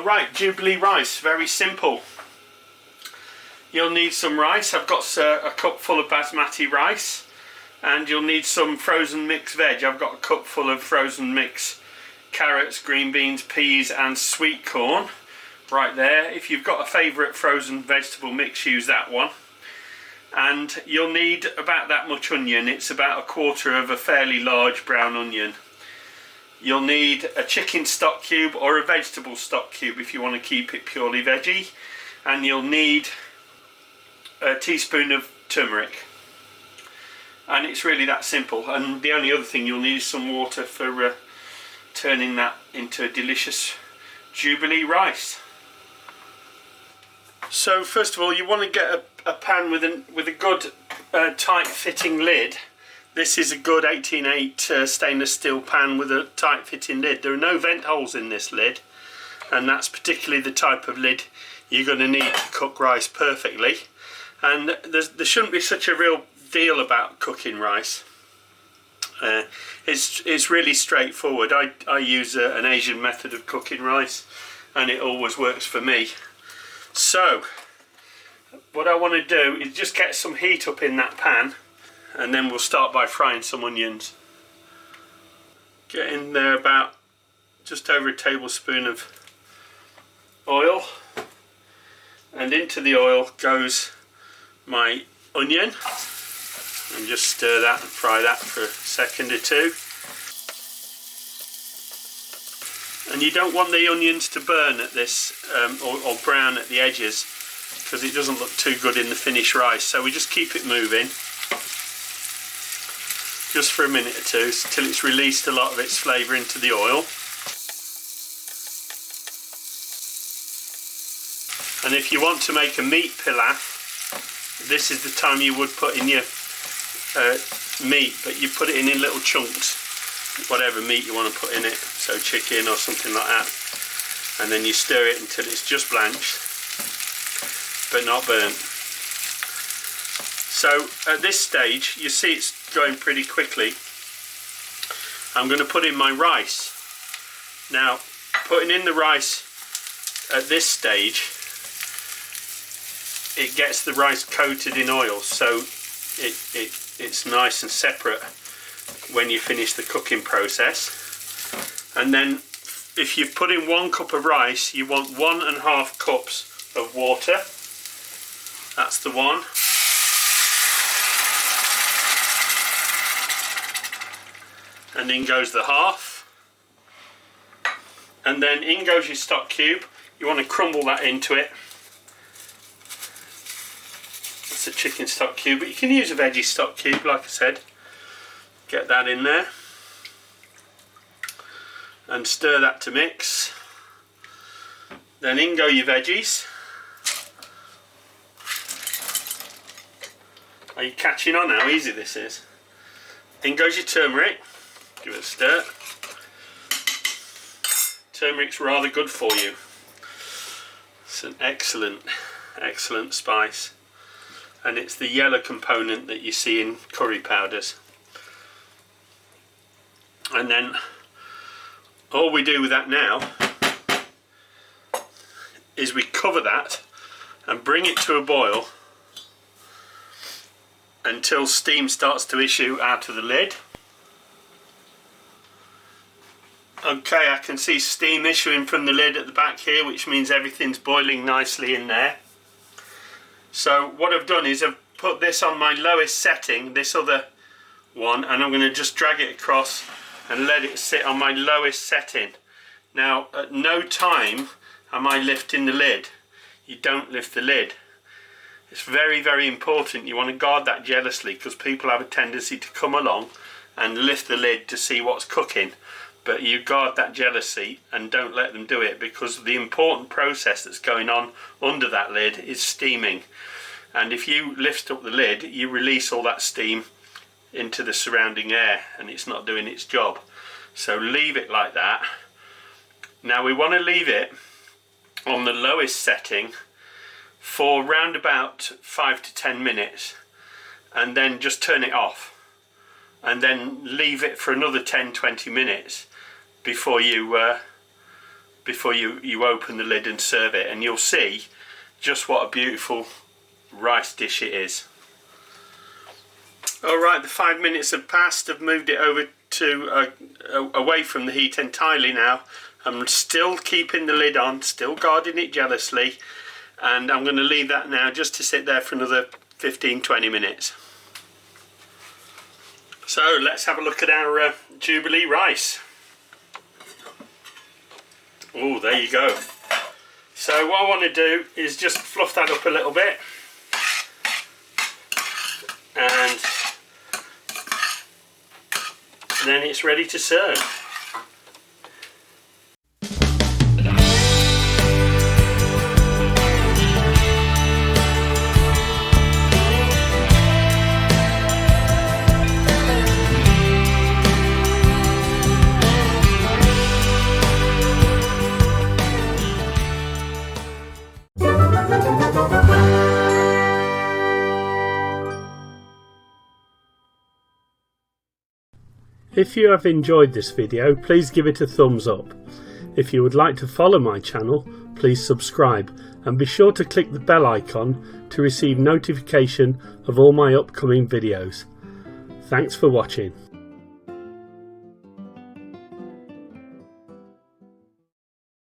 Alright, Jubilee rice, very simple. You'll need some rice. I've got a cup full of basmati rice, and you'll need some frozen mixed veg. I've got a cup full of frozen mixed carrots, green beans, peas and sweet corn right there. If you've got a favourite frozen vegetable mix, use that one. And you'll need about that much onion. It's about a quarter of a fairly large brown onion. You'll need a chicken stock cube or a vegetable stock cube if you want to keep it purely veggie, and you'll need a teaspoon of turmeric. And it's really that simple. And the only other thing you'll need is some water for turning that into a delicious Jubilee rice. So first of all, you want to get a pan with a good tight fitting lid. This is a good 18/8 stainless steel pan with a tight fitting lid. There are no vent holes in this lid, and that's particularly the type of lid you're going to need to cook rice perfectly. And there shouldn't be such a real deal about cooking rice. It's really straightforward. I use an Asian method of cooking rice, and it always works for me. So what I want to do is just get some heat up in that pan, and then we'll start by frying some onions. Get in there about just over a tablespoon of oil, and into the oil goes my onion, and just stir that and fry that for a second or two. And you don't want the onions to burn at this or brown at the edges, because it doesn't look too good in the finished rice. So we just keep it moving just for a minute or two till it's released a lot of its flavour into the oil. And if you want to make a meat pilaf, this is the time you would put in your meat, but you put it in little chunks, whatever meat you want to put in it, so chicken or something like that, and then you stir it until it's just blanched but not burnt. So at this stage you see it's going pretty quickly. I'm going to put in my rice. Now, putting in the rice at this stage, it gets the rice coated in oil, so it's nice and separate when you finish the cooking process. And then if you put in 1 cup of rice, you want 1.5 cups of water. That's the one. And in goes the half. And then in goes your stock cube. You want to crumble that into it. It's a chicken stock cube, but you can use a veggie stock cube, like I said. Get that in there and stir that to mix. Then in go your veggies. Are you catching on how easy this is? In goes your turmeric. Give it a stir. Turmeric's rather good for you. It's an excellent spice, and it's the yellow component that you see in curry powders. And then all we do with that now is we cover that and bring it to a boil until steam starts to issue out of the lid. Okay, I can see steam issuing from the lid at the back here, which means everything's boiling nicely in there. So what I've done is I've put this on my lowest setting, this other one, and I'm going to just drag it across and let it sit on my lowest setting. Now, at no time am I lifting the lid. You don't lift the lid. It's very, very important. You want to guard that jealously, because people have a tendency to come along and lift the lid to see what's cooking. But you guard that jealousy and don't let them do it, because the important process that's going on under that lid is steaming. And if you lift up the lid, you release all that steam into the surrounding air, and it's not doing its job. So leave it like that. Now we want to leave it on the lowest setting for round about 5 to 10 minutes, and then just turn it off, and then leave it for another 10-20 minutes before you before you open the lid and serve it, and you'll see just what a beautiful rice dish it is. Alright, the 5 minutes have passed. I've moved it over to away from the heat entirely now. I'm still keeping the lid on, still guarding it jealously, and I'm going to leave that now just to sit there for another 15-20 minutes. So let's have a look at our Jubilee rice. Oh, there you go. So what I want to do is just fluff that up a little bit, and then it's ready to serve. If you have enjoyed this video, please give it a thumbs up. If you would like to follow my channel, please subscribe and be sure to click the bell icon to receive notification of all my upcoming videos. Thanks for watching.